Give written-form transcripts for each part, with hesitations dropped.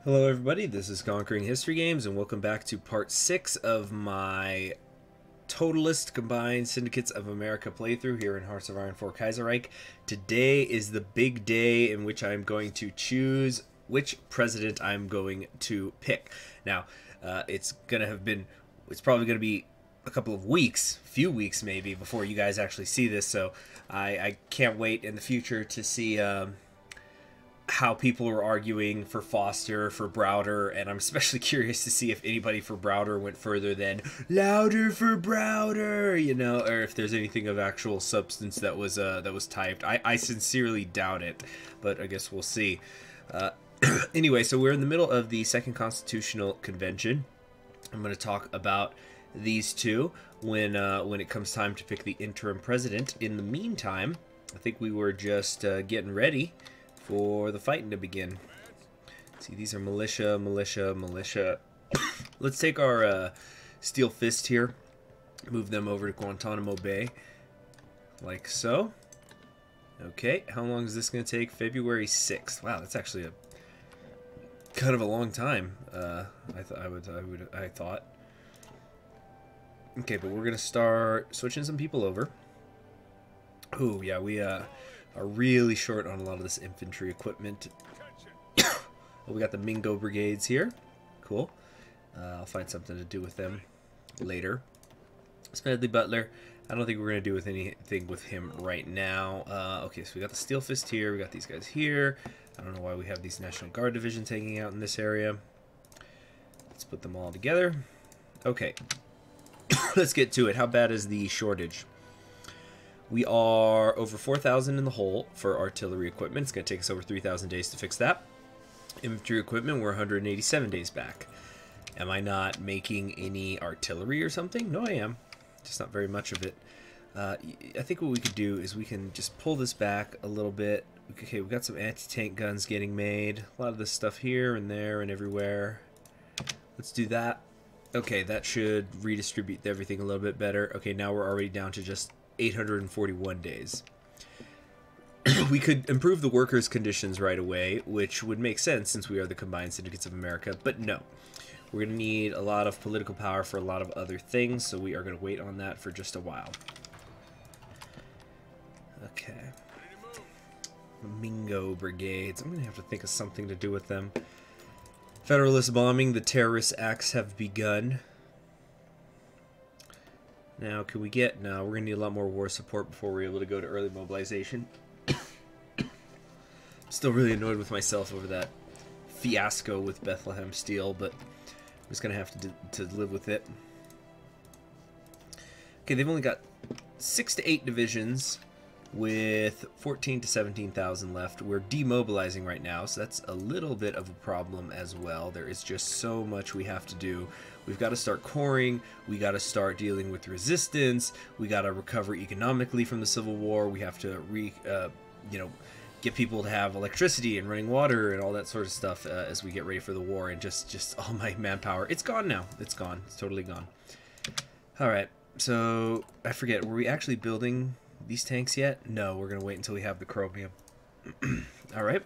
Hello everybody, this is Conquering History Games, and welcome back to part 6 of my Totalist Combined Syndicates of America playthrough here in Hearts of Iron 4 Kaiserreich. Today is the big day in which I'm going to choose which president I'm going to pick. Now, it's probably going to be a couple of weeks, few weeks maybe, before you guys actually see this, so I can't wait in the future to see how people are arguing for Foster, for Browder, and I'm especially curious to see if anybody for Browder went further than louder for Browder, you know, or if there's anything of actual substance that was typed. I sincerely doubt it, but I guess we'll see. Anyway, so we're in the middle of the Second Constitutional Convention. I'm going to talk about these two when it comes time to pick the interim president. In the meantime, I think we were just getting ready for the fighting to begin. See, these are militia. Let's take our steel fist here, move them over to Guantanamo Bay, like so. Okay, how long is this going to take? February 6th. Wow, that's actually a kind of a long time. I thought. Okay, but we're going to start switching some people over. Ooh, yeah, we are really short on a lot of this infantry equipment. Well, we got the Mingo brigades here. Cool. I'll find something to do with them later. Smedley Butler. I don't think we're going to do with anything with him right now. Okay, so we got the Steel Fist here. We got these guys here. I don't know why we have these National Guard divisions hanging out in this area. Let's put them all together. Okay. Let's get to it. How bad is the shortage? We are over 4,000 in the hole for artillery equipment. It's going to take us over 3,000 days to fix that. Infantry equipment, we're 187 days back. Am I not making any artillery or something? No, I am. Just not very much of it. I think what we could do is we can just pull this back a little bit. Okay, we've got some anti-tank guns getting made. A lot of this stuff here and there and everywhere. Let's do that. Okay, that should redistribute everything a little bit better. Okay, now we're already down to just 841 days. We could improve the workers' conditions right away, which would make sense since we are the Combined Syndicates of America, but no. We're going to need a lot of political power for a lot of other things, so we are going to wait on that for just a while. Okay. Mingo brigades. I'm going to have to think of something to do with them. Federalist bombing. The terrorist acts have begun. Now, can we get... No, we're going to need a lot more war support before we're able to go to early mobilization. Still really annoyed with myself over that fiasco with Bethlehem Steel, but I'm just going to have to live with it. Okay, they've only got 6 to 8 divisions with 14 to 17,000 left. We're demobilizing right now, so that's a little bit of a problem as well. There is just so much we have to do. We've got to start coring, we got to start dealing with resistance, we got to recover economically from the Civil War, we have to get people to have electricity and running water and all that sort of stuff as we get ready for the war, and just all my manpower. It's gone now. It's gone. It's totally gone. Alright, so I forget, were we actually building these tanks yet? No, we're going to wait until we have the chromium. Alright,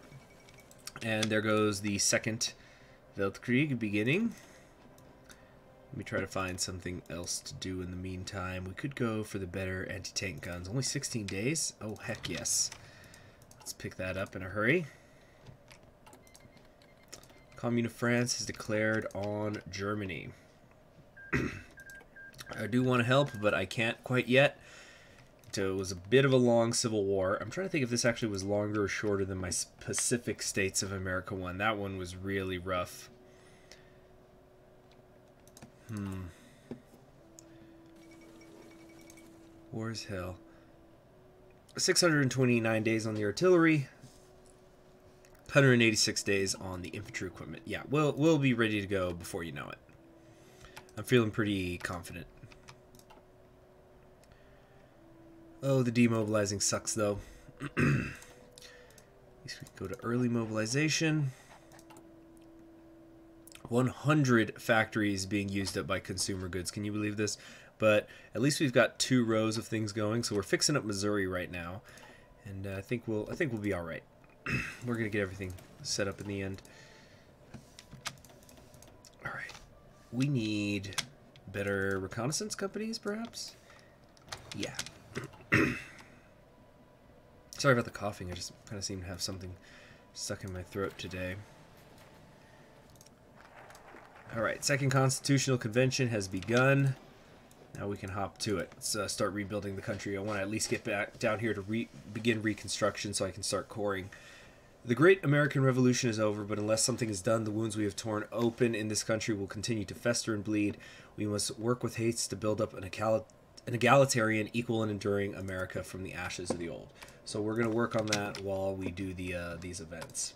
and there goes the Second Weltkrieg beginning. Let me try to find something else to do in the meantime. We could go for the better anti-tank guns. Only 16 days? Oh, heck yes. Let's pick that up in a hurry. Commune of France has declared on Germany. I do want to help, but I can't quite yet. It was a bit of a long civil war. I'm trying to think if this actually was longer or shorter than my Pacific States of America one. That one was really rough. War as hell. 629 days on the artillery. 186 days on the infantry equipment. Yeah, we'll be ready to go before you know it. I'm feeling pretty confident. Oh, the demobilizing sucks though. At least we can go to early mobilization. 100 factories being used up by consumer goods. Can you believe this? But at least we've got 2 rows of things going. So we're fixing up Missouri right now, and I think we'll be all right. We're gonna get everything set up in the end. we need better reconnaissance companies, perhaps? Yeah. Sorry about the coughing. I just kind of seem to have something stuck in my throat today. Alright, Second Constitutional Convention has begun. Now we can hop to it. Let's start rebuilding the country. I want to at least get back down here to begin Reconstruction so I can start coring. The Great American Revolution is over, but unless something is done, the wounds we have torn open in this country will continue to fester and bleed. We must work with haste to build up an egalitarian, equal, and enduring America from the ashes of the old. So we're going to work on that while we do these events.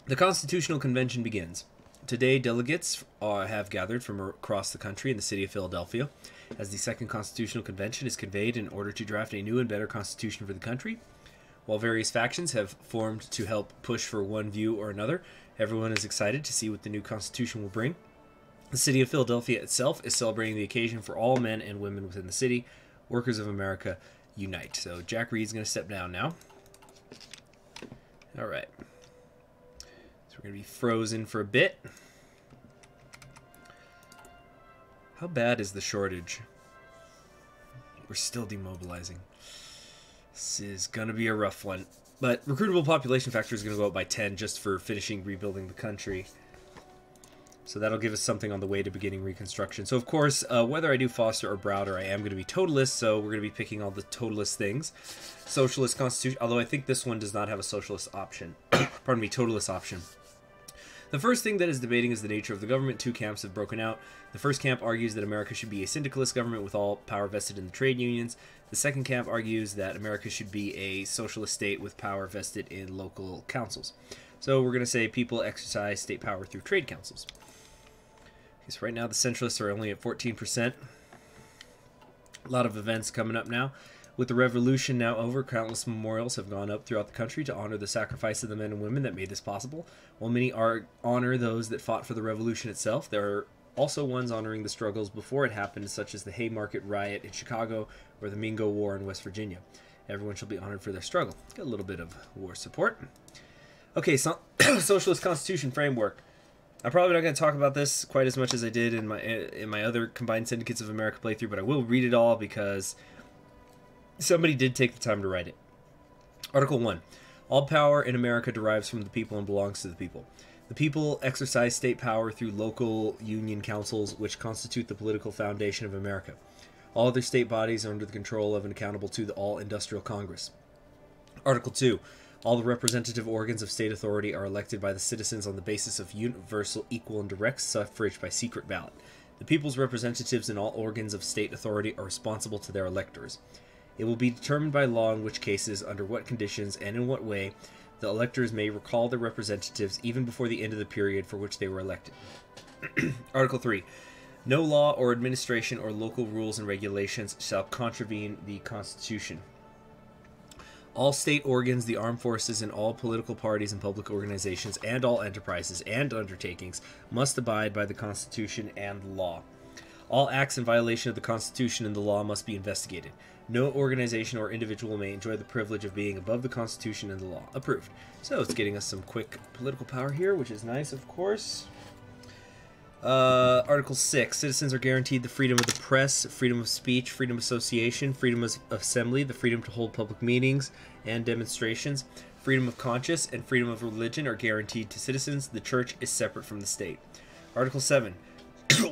The Constitutional Convention begins. Today, delegates have gathered from across the country in the city of Philadelphia, as the Second Constitutional Convention is convened in order to draft a new and better constitution for the country. While various factions have formed to help push for one view or another, everyone is excited to see what the new constitution will bring. The city of Philadelphia itself is celebrating the occasion for all men and women within the city. Workers of America, unite. So Jack Reed's going to step down now. All right. So we're going to be frozen for a bit. How bad is the shortage? We're still demobilizing. This is going to be a rough one. But recruitable population factor is going to go up by 10 just for finishing rebuilding the country. So that'll give us something on the way to beginning Reconstruction. So of course, whether I do Foster or Browder, I am going to be totalist, so we're going to be picking all the totalist things. Socialist Constitution, although I think this one does not have a socialist option. Pardon me, totalist option. The first thing that is debating is the nature of the government. Two camps have broken out. The first camp argues that America should be a syndicalist government with all power vested in the trade unions. The second camp argues that America should be a socialist state with power vested in local councils. So we're going to say people exercise state power through trade councils. Okay, so right now the centralists are only at 14%. A lot of events coming up now. With the revolution now over, countless memorials have gone up throughout the country to honor the sacrifice of the men and women that made this possible. While many honor those that fought for the revolution itself, there are also ones honoring the struggles before it happened, such as the Haymarket Riot in Chicago or the Mingo War in West Virginia. Everyone shall be honored for their struggle. Got a little bit of war support. Okay, so Socialist Constitution Framework. I'm probably not going to talk about this quite as much as I did in my other Combined Syndicates of America playthrough, but I will read it all because somebody did take the time to write it. Article 1. All power in America derives from the people and belongs to the people. The people exercise state power through local union councils, which constitute the political foundation of America. All other state bodies are under the control of and accountable to the All-Industrial Congress. Article 2. All the representative organs of state authority are elected by the citizens on the basis of universal, equal, and direct suffrage by secret ballot. The people's representatives in all organs of state authority are responsible to their electors. It will be determined by law in which cases, under what conditions, and in what way the electors may recall their representatives even before the end of the period for which they were elected. Article 3. No law or administration or local rules and regulations shall contravene the Constitution. All state organs, the armed forces, and all political parties and public organizations, and all enterprises and undertakings must abide by the Constitution and the law. All acts in violation of the Constitution and the law must be investigated. No organization or individual may enjoy the privilege of being above the Constitution and the law. Approved. So it's getting us some quick political power here, which is nice, of course. Article 6. Citizens are guaranteed the freedom of the press, freedom of speech, freedom of association, freedom of assembly, the freedom to hold public meetings and demonstrations. Freedom of conscience and freedom of religion are guaranteed to citizens. The church is separate from the state. Article 7.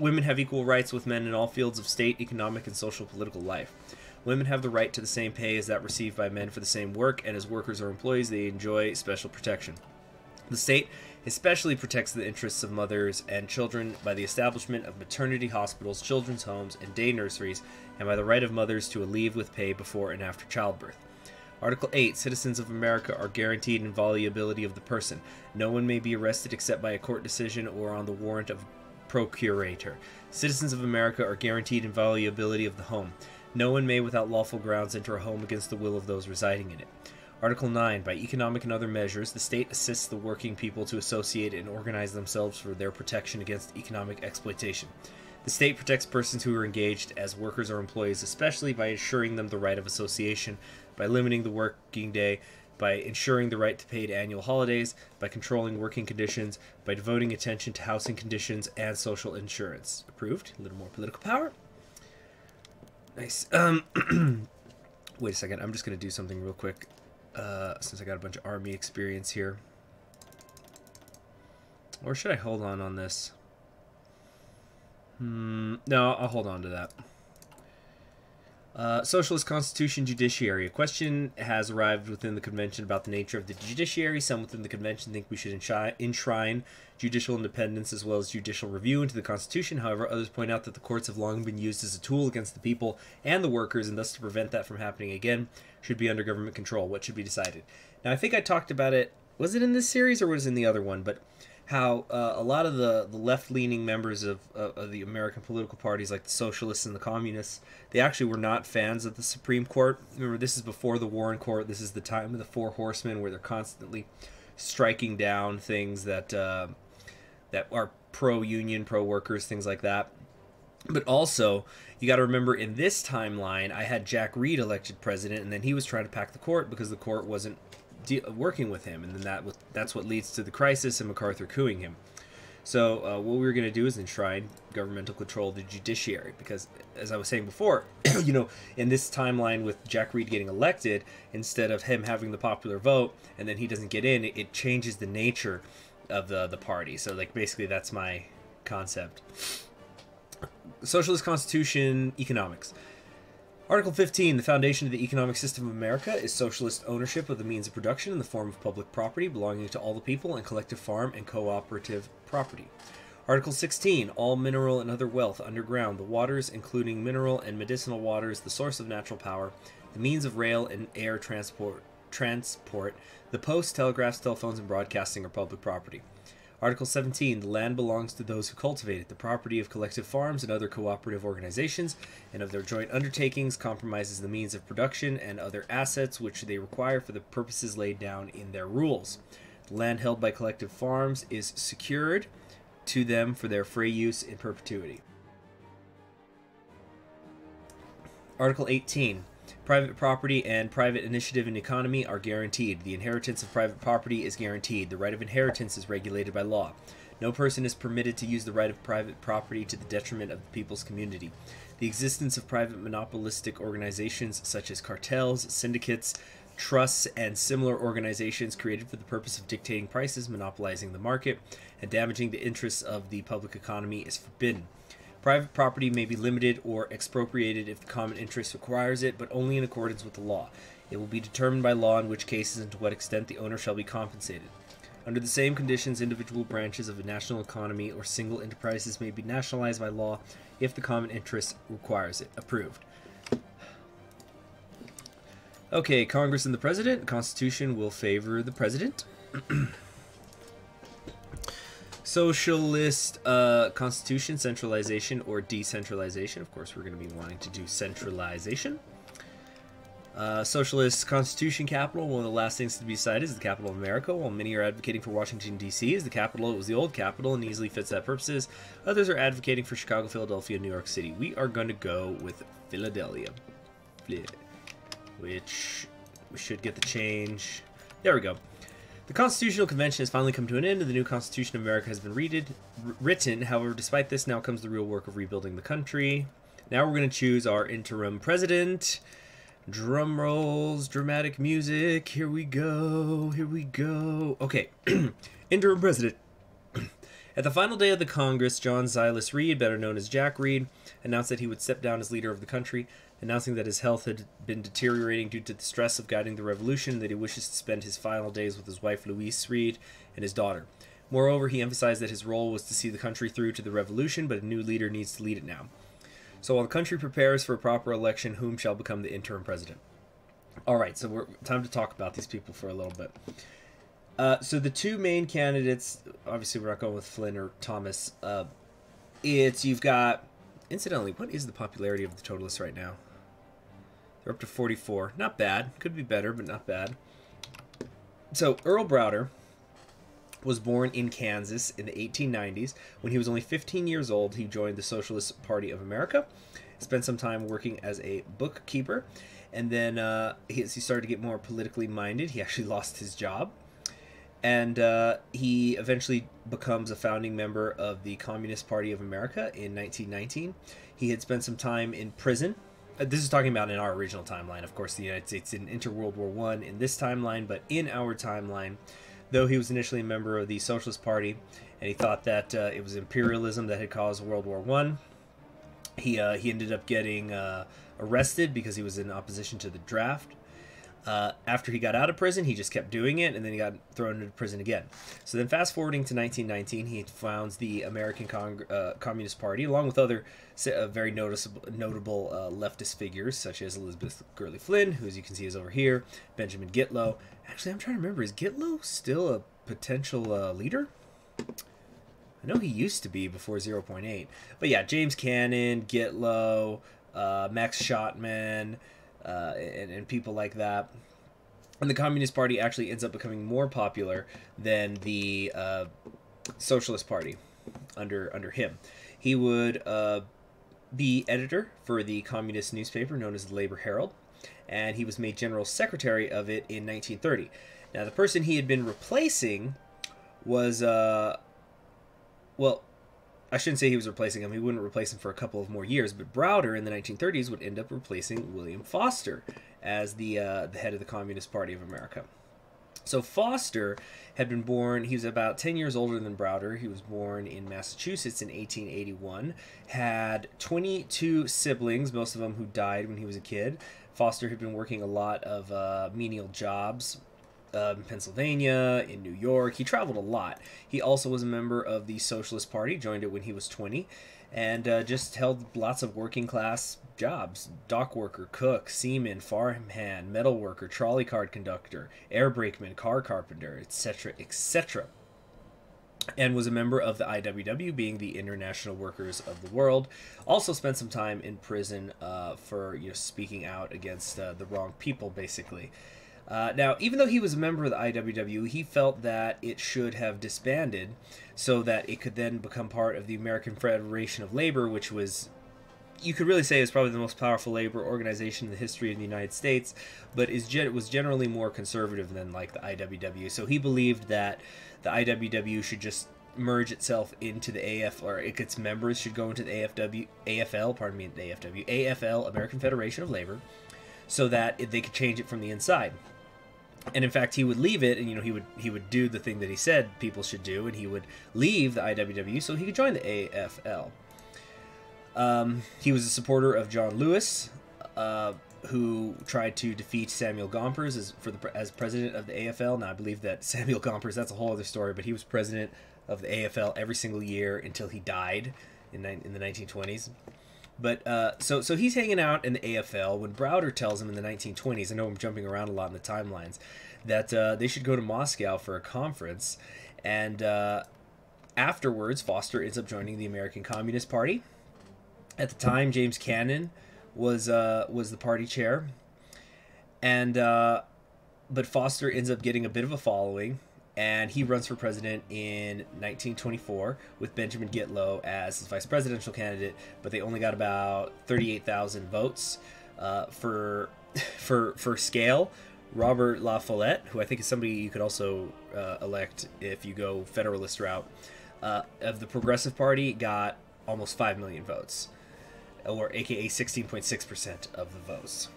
Women have equal rights with men in all fields of state, economic, and social political life. Women have the right to the same pay as that received by men for the same work, and as workers or employees, they enjoy special protection. The state especially protects the interests of mothers and children by the establishment of maternity hospitals, children's homes, and day nurseries, and by the right of mothers to a leave with pay before and after childbirth. Article 8. Citizens of America are guaranteed inviolability of the person. No one may be arrested except by a court decision or on the warrant of procurator. Citizens of America are guaranteed inviolability of the home. No one may without lawful grounds enter a home against the will of those residing in it. Article 9. By economic and other measures, the state assists the working people to associate and organize themselves for their protection against economic exploitation. The state protects persons who are engaged as workers or employees, especially by ensuring them the right of association, by limiting the working day, by ensuring the right to paid annual holidays, by controlling working conditions, by devoting attention to housing conditions and social insurance. Approved. A little more political power. Nice. Wait a second. I'm just going to do something real quick since I got a bunch of army experience here. Or should I hold on this? No, I'll hold on to that. Socialist Constitution Judiciary. A question has arrived within the convention about the nature of the judiciary. Some within the convention think we should enshrine judicial independence as well as judicial review into the Constitution. However, others point out that the courts have long been used as a tool against the people and the workers, and thus to prevent that from happening again should be under government control. What should be decided? Now, I think I talked about it. Was it in this series or was it in the other one? But how a lot of the left-leaning members of the American political parties, like the Socialists and the Communists, they actually were not fans of the Supreme Court. Remember, this is before the Warren Court. This is the time of the Four Horsemen, where they're constantly striking down things that that are pro-union, pro-workers, things like that. But also, you got to remember, in this timeline, I had Jack Reed elected president, and then he was trying to pack the court because the court wasn't working with him, and then that's what leads to the crisis and MacArthur cooing him. So what we were going to do is enshrine governmental control of the judiciary, because, as I was saying before, you know, in this timeline with Jack Reed getting elected, instead of him having the popular vote and then he doesn't get in, it changes the nature of the party. So, like, basically that's my concept. Socialist Constitution, economics. Article 15, the foundation of the economic system of America is socialist ownership of the means of production in the form of public property belonging to all the people and collective farm and cooperative property. Article 16, all mineral and other wealth underground, the waters, including mineral and medicinal waters, the source of natural power, the means of rail and air transport, the post, telegraphs, telephones, and broadcasting are public property. Article 17, the land belongs to those who cultivate it. The property of collective farms and other cooperative organizations and of their joint undertakings compromises the means of production and other assets which they require for the purposes laid down in their rules. The land held by collective farms is secured to them for their free use in perpetuity. Article 18. Private property and private initiative in economy are guaranteed. The inheritance of private property is guaranteed. The right of inheritance is regulated by law. No person is permitted to use the right of private property to the detriment of the people's community. The existence of private monopolistic organizations such as cartels, syndicates, trusts, and similar organizations created for the purpose of dictating prices, monopolizing the market, and damaging the interests of the public economy is forbidden. Private property may be limited or expropriated if the common interest requires it, but only in accordance with the law. It will be determined by law in which cases and to what extent the owner shall be compensated. Under the same conditions, individual branches of a national economy or single enterprises may be nationalized by law if the common interest requires it. Approved. Okay, Congress and the President. The Constitution will favor the President. Socialist Constitution, centralization or decentralization. Of course, we're going to be wanting to do centralization. Socialist Constitution capital, one of the last things to be decided is the capital of America. While many are advocating for Washington, D.C. as the capital, it was the old capital and easily fits that purposes. Others are advocating for Chicago, Philadelphia, and New York City. We are going to go with Philadelphia, which we should get the change. There we go. The Constitutional Convention has finally come to an end, and the new Constitution of America has been written. However, despite this, now comes the real work of rebuilding the country. Now we're going to choose our interim president. Drum rolls, dramatic music. Here we go. Here we go. Okay, interim president. At the final day of the Congress, John Silas Reed, better known as Jack Reed, announced that he would step down as leader of the country, announcing that his health had been deteriorating due to the stress of guiding the revolution, and that he wishes to spend his final days with his wife Louise Reed and his daughter. Moreover, he emphasized that his role was to see the country through to the revolution, but a new leader needs to lead it now. So while the country prepares for a proper election, whom shall become the interim president? Alright, so we're time to talk about these people for a little bit. So the two main candidates, obviously we're not going with Flynn or Thomas. You've got, incidentally, what is the popularity of the Totalists right now? They're up to 44. Not bad. Could be better, but not bad. So Earl Browder was born in Kansas in the 1890s. When he was only 15 years old, he joined the Socialist Party of America, spent some time working as a bookkeeper, And then as he started to get more politically minded, he actually lost his job. And he eventually becomes a founding member of the Communist Party of America in 1919. He had spent some time in prison. This is talking about in our original timeline. Of course, the United States didn't enter World War I in this timeline, but in our timeline, though he was initially a member of the Socialist Party, and he thought that it was imperialism that had caused World War I, he ended up getting arrested because he was in opposition to the draft. After he got out of prison, he just kept doing it, and then he got thrown into prison again. So then fast forwarding to 1919, he founds the American Communist Party, along with other very notable leftist figures, such as Elizabeth Gurley Flynn, who, as you can see, is over here, Benjamin Gitlow. Actually, I'm trying to remember, is Gitlow still a potential leader? I know he used to be before 0.8. But yeah, James Cannon, Gitlow, Max Schottman, and people like that. And the Communist Party actually ends up becoming more popular than the Socialist Party under him. He would be editor for the communist newspaper known as the Labor Herald, and he was made general secretary of it in 1930. Now, the person he had been replacing was, well, I shouldn't say he was replacing him. He wouldn't replace him for a couple of more years, but Browder in the 1930s would end up replacing William Foster as the head of the Communist Party of America. So Foster had been born, he was about 10 years older than Browder. He was born in Massachusetts in 1881, had 22 siblings, most of them who died when he was a kid. Foster had been working a lot of menial jobs in Pennsylvania, in New York. He traveled a lot. He also was a member of the Socialist Party, joined it when he was 20, and just held lots of working class jobs: dock worker, cook, seaman, farmhand, metal worker, trolley car conductor, air brakeman, car carpenter, etc., etc. And was a member of the IWW, being the International Workers of the World. Also spent some time in prison for speaking out against the wrong people, basically. Now, even though he was a member of the IWW, he felt that it should have disbanded so that it could then become part of the American Federation of Labor, which was, you could really say, is probably the most powerful labor organization in the history of the United States, but it was generally more conservative than like the IWW. So he believed that the IWW should just merge itself into the or its members should go into the AFL, American Federation of Labor, so that they could change it from the inside. And in fact, he would leave it, and he would do the thing that he said people should do, and he would leave the IWW so he could join the AFL. He was a supporter of John Lewis, who tried to defeat Samuel Gompers as president of the AFL. Now, I believe that Samuel Gompers, that's a whole other story, but he was president of the AFL every single year until he died in the 1920s. But so he's hanging out in the AFL when Browder tells him in the 1920s, I know I'm jumping around a lot in the timelines, that they should go to Moscow for a conference. And afterwards, Foster ends up joining the American Communist Party. At the time, James Cannon was the party chair. And but Foster ends up getting a bit of a following, and he runs for president in 1924 with Benjamin Gitlow as his vice presidential candidate, but they only got about 38,000 votes. For scale, Robert La Follette, who I think is somebody you could also elect if you go Federalist route, of the Progressive Party, got almost 5 million votes, or aka 16.6% of the votes.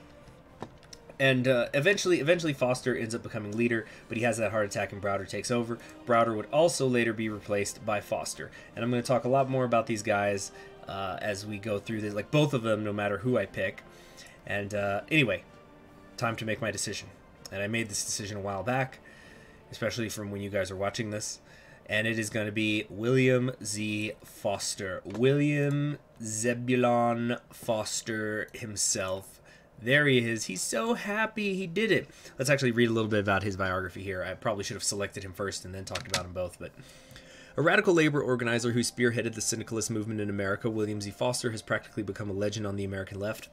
And eventually Foster ends up becoming leader, but he has that heart attack and Browder takes over. Browder would also later be replaced by Foster. And I'm going to talk a lot more about these guys as we go through this, like both of them, no matter who I pick. And anyway, time to make my decision. And I made this decision a while back, especially from when you guys are watching this. And it is going to be William Z. Foster. William Zebulon Foster himself. There he is. He's so happy he did it. Let's actually read a little bit about his biography here. I probably should have selected him first and then talked about them both, but a radical labor organizer who spearheaded the syndicalist movement in America, William Z. Foster has practically become a legend on the American left.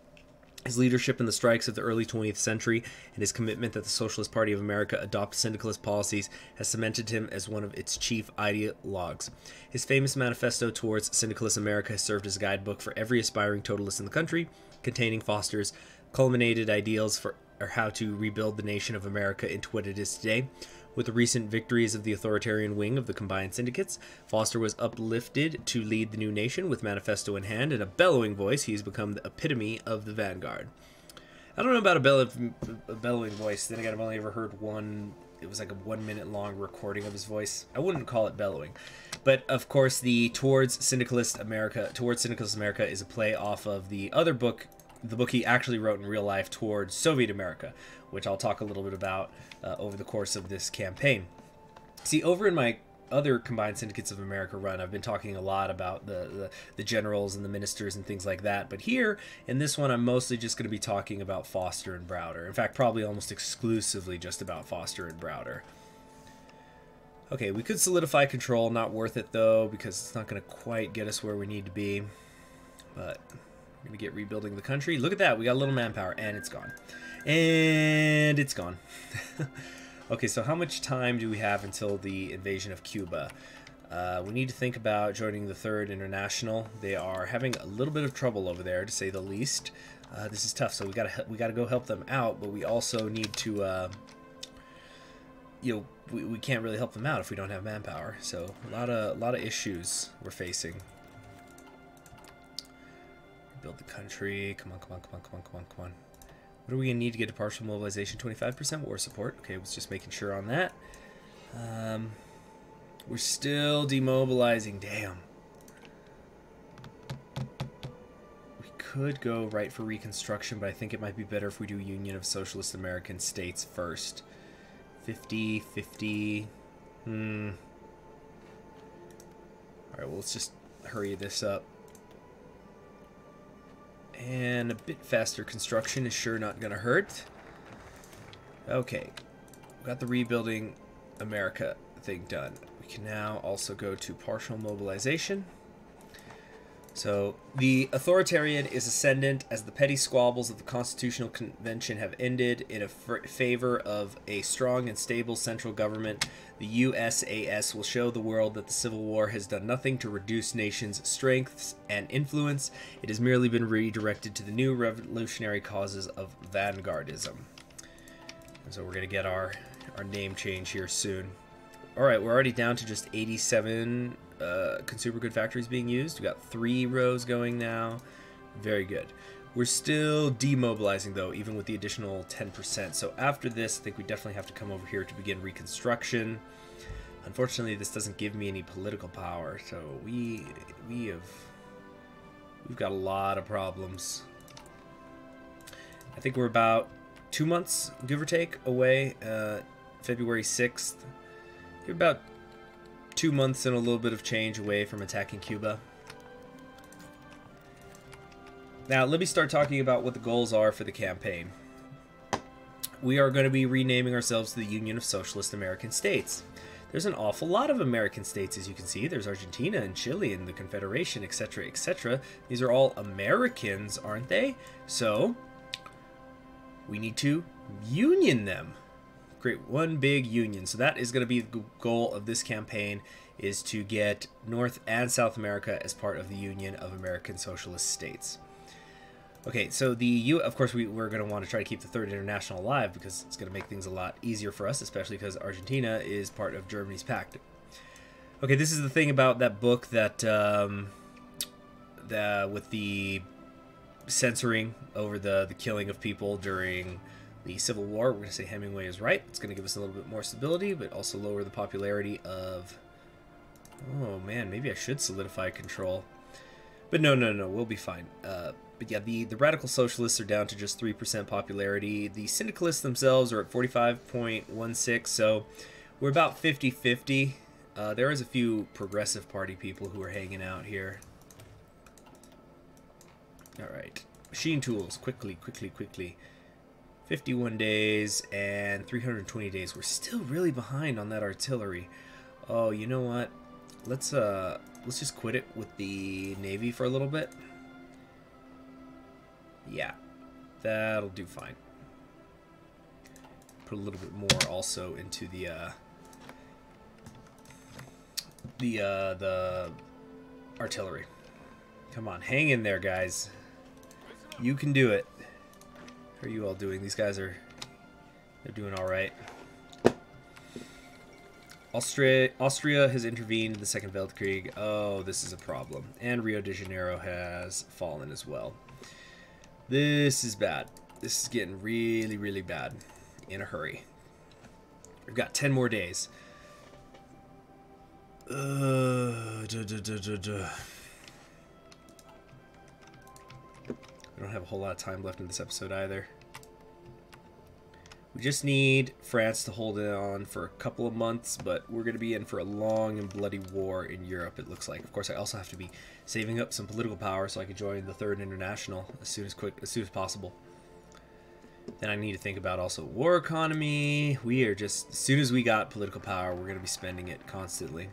His leadership in the strikes of the early 20th century and his commitment that the Socialist Party of America adopt syndicalist policies has cemented him as one of its chief ideologues. His famous manifesto towards syndicalist America has served as a guidebook for every aspiring totalist in the country, containing Foster's culminated ideals for or how to rebuild the nation of America into what it is today. With the recent victories of the authoritarian wing of the combined syndicates, Foster was uplifted to lead the new nation with manifesto in hand and a bellowing voice. He has become the epitome of the vanguard. I don't know about a bellowing voice. Then again, I've only ever heard one. It was like a 1 minute long recording of his voice. I wouldn't call it bellowing. But of course, the Towards Syndicalist America is a play off of the other book, the book he actually wrote in real life, Towards Soviet America, which I'll talk a little bit about over the course of this campaign. See, over in my other Combined Syndicates of America run, I've been talking a lot about the generals and the ministers and things like that. But here, in this one, I'm mostly just going to be talking about Foster and Browder. In fact, probably almost exclusively just about Foster and Browder. Okay, we could solidify control. Not worth it, though, because it's not going to quite get us where we need to be. But we're going to get rebuilding the country. Look at that. We got a little manpower, and it's gone. And it's gone. Okay, so how much time do we have until the invasion of Cuba? We need to think about joining the Third International. They are having a little bit of trouble over there, to say the least. This is tough, so we gotta go help them out. But we also need to, you know, we can't really help them out if we don't have manpower. So a lot of issues we're facing. Build the country. Come on, come on, come on, come on, come on, come on. What are we going to need to get to partial mobilization? 25% war support. Okay, I was just making sure on that. We're still demobilizing. Damn. We could go right for Reconstruction, but I think it might be better if we do Union of Socialist American States first. 50, 50. Alright, well, let's just hurry this up. And a bit faster construction is sure not going to hurt. Okay, we got the rebuilding America thing done. We can now also go to partial mobilization. So the authoritarian is ascendant as the petty squabbles of the Constitutional Convention have ended in a favor of a strong and stable central government. The USAS will show the world that the Civil War has done nothing to reduce nations' strengths and influence. It has merely been redirected to the new revolutionary causes of vanguardism. And so we're going to get our name change here soon. Alright, we're already down to just 87 consumer good factories being used. We got 3 rows going now. Very good. We're still demobilizing, though, even with the additional 10%. So after this, I think we definitely have to come over here to begin Reconstruction. Unfortunately, this doesn't give me any political power, so we've got a lot of problems. I think we're about 2 months, give or take, away. February 6th. You're about 2 months and a little bit of change away from attacking Cuba. Now, let me start talking about what the goals are for the campaign. We are going to be renaming ourselves to the Union of Socialist American States. There's an awful lot of American states, as you can see. There's Argentina and Chile and the Confederation, etc., etc. These are all Americans, aren't they? So, we need to union them. Create one big union. So that is going to be the goal of this campaign, is to get North and South America as part of the Union of American Socialist States. Okay, so of course we're going to want to try to keep the Third International alive, because it's going to make things a lot easier for us, especially because Argentina is part of Germany's pact. Okay, this is the thing about that book that with the censoring over the killing of people during the Civil War. We're going to say Hemingway is right. It's going to give us a little bit more stability, but also lower the popularity of... Oh man, maybe I should solidify control. But no, we'll be fine. But yeah, the radical socialists are down to just 3% popularity. The syndicalists themselves are at 45.16, so we're about 50-50. There is a few Progressive Party people who are hanging out here. Alright. Machine tools. Quickly. 51 days and 320 days. We're still really behind on that artillery. Oh, you know what? Let's just quit it with the Navy for a little bit. Yeah, that'll do fine. Put a little bit more also into the artillery. Come on, hang in there, guys. You can do it. How are you all doing? These guys are... they're doing alright. Austria has intervened in the Second Weltkrieg. Oh, this is a problem. And Rio de Janeiro has fallen as well. This is bad. This is getting really, really bad. In a hurry. We've got 10 more days. I don't have a whole lot of time left in this episode either. We just need France to hold it on for a couple of months, but we're going to be in for a long and bloody war in Europe, it looks like. Of course, I also have to be saving up some political power so I can join the Third International as soon as possible. Then I need to think about also war economy. We are just, as soon as we got political power, we're going to be spending it constantly.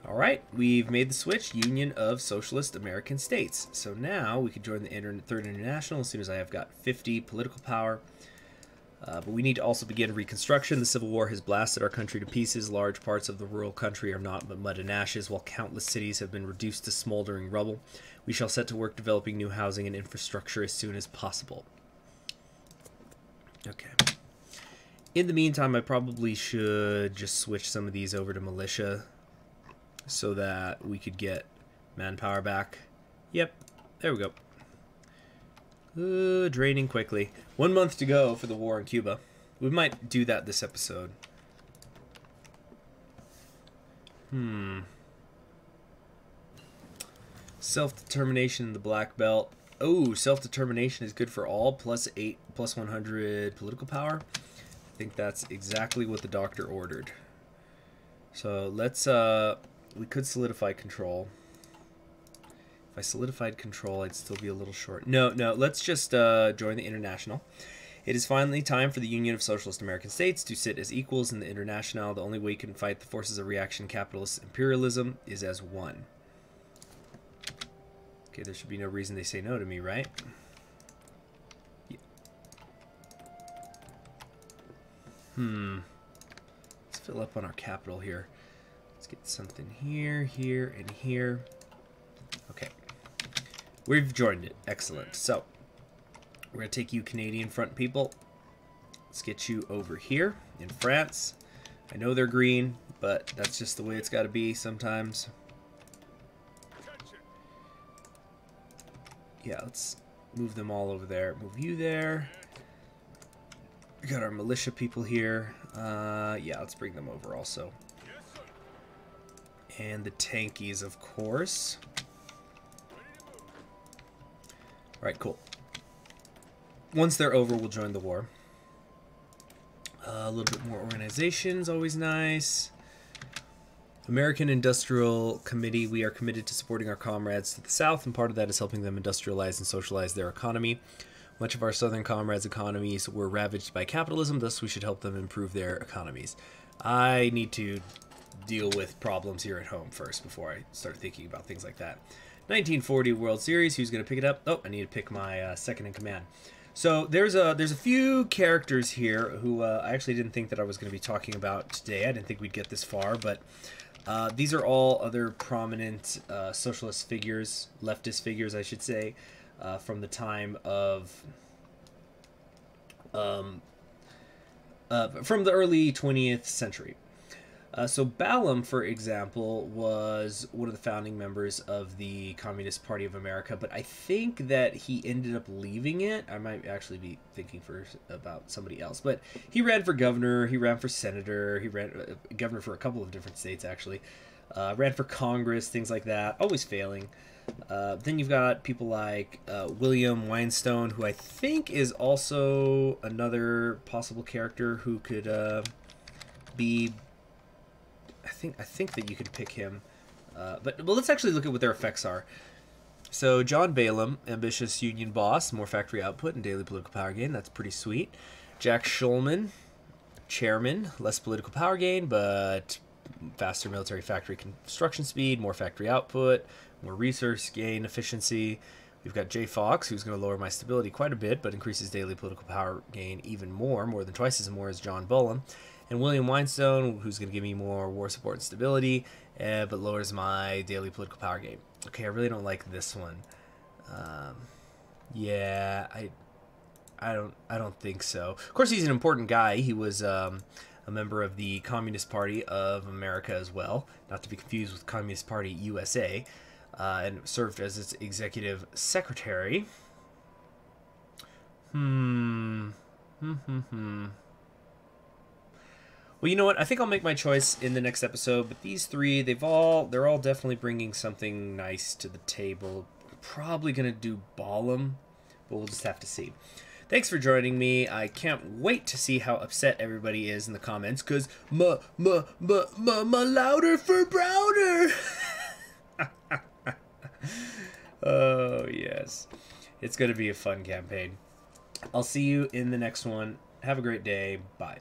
Alright, we've made the switch, Union of Socialist American States. So now we can join the Third International as soon as I have got 50 political power. But we need to also begin Reconstruction. The Civil War has blasted our country to pieces. Large parts of the rural country are naught but mud and ashes, while countless cities have been reduced to smoldering rubble. We shall set to work developing new housing and infrastructure as soon as possible. Okay. In the meantime, I probably should just switch some of these over to militia so that we could get manpower back. Yep, there we go. Draining quickly. 1 month to go for the war in Cuba. We might do that this episode. Self-determination in the Black Belt. Oh, self-determination is good for all. +8, +100 political power. I think that's exactly what the doctor ordered. So let's, we could solidify control. If I solidified control, I'd still be a little short. No, let's just join the International. It is finally time for the Union of Socialist American States to sit as equals in the International. The only way you can fight the forces of reaction capitalist imperialism is as one. Okay, there should be no reason they say no to me, right? Yeah. Let's fill up on our capital here. Let's get something here, here, and here. Okay. We've joined it. Excellent. So, we're going to take you Canadian front people. Let's get you over here in France. I know they're green, but that's just the way it's got to be sometimes. Yeah, let's move them all over there. Move you there. We got our militia people here. Yeah, let's bring them over also. And the tankies, of course. Alright, cool. Once they're over, we'll join the war. A little bit more organization is always nice. American Industrial Committee, we are committed to supporting our comrades to the south, and part of that is helping them industrialize and socialize their economy. Much of our southern comrades' economies were ravaged by capitalism, thus we should help them improve their economies. I need to deal with problems here at home first before I start thinking about things like that. 1940 World Series, who's going to pick it up? Oh, I need to pick my second in command. So there's a few characters here who I actually didn't think that I was going to be talking about today. I didn't think we'd get this far, but these are all other prominent socialist figures, leftist figures, I should say, from the time of from the early 20th century. So Ballum, for example, was one of the founding members of the Communist Party of America, but I think that he ended up leaving it. I might actually be thinking about somebody else, but he ran for governor, he ran for senator, he ran governor for a couple of different states, actually. Ran for Congress, things like that, always failing. Then you've got people like William Winstone, who I think is also another possible character who could be... I think that you could pick him. But let's actually look at what their effects are. So John Balaam, ambitious union boss, more factory output and daily political power gain. That's pretty sweet. Jack Schulman, chairman, less political power gain, but faster military factory construction speed, more factory output, more resource gain efficiency. We've got Jay Fox, who's going to lower my stability quite a bit, but increases daily political power gain even more than twice as more as John Balaam. And William Winstone, who's going to give me more war support and stability, but lowers my daily political power gain. Okay, I really don't like this one. Yeah, I don't think so. Of course, he's an important guy. He was a member of the Communist Party of America as well, not to be confused with Communist Party USA, and served as its executive secretary. Well, you know what? I think I'll make my choice in the next episode. But these three, they're all definitely bringing something nice to the table. I'm probably gonna do Ballum, but we'll just have to see. Thanks for joining me. I can't wait to see how upset everybody is in the comments, because louder for Browder. Oh, yes. It's going to be a fun campaign. I'll see you in the next one. Have a great day. Bye.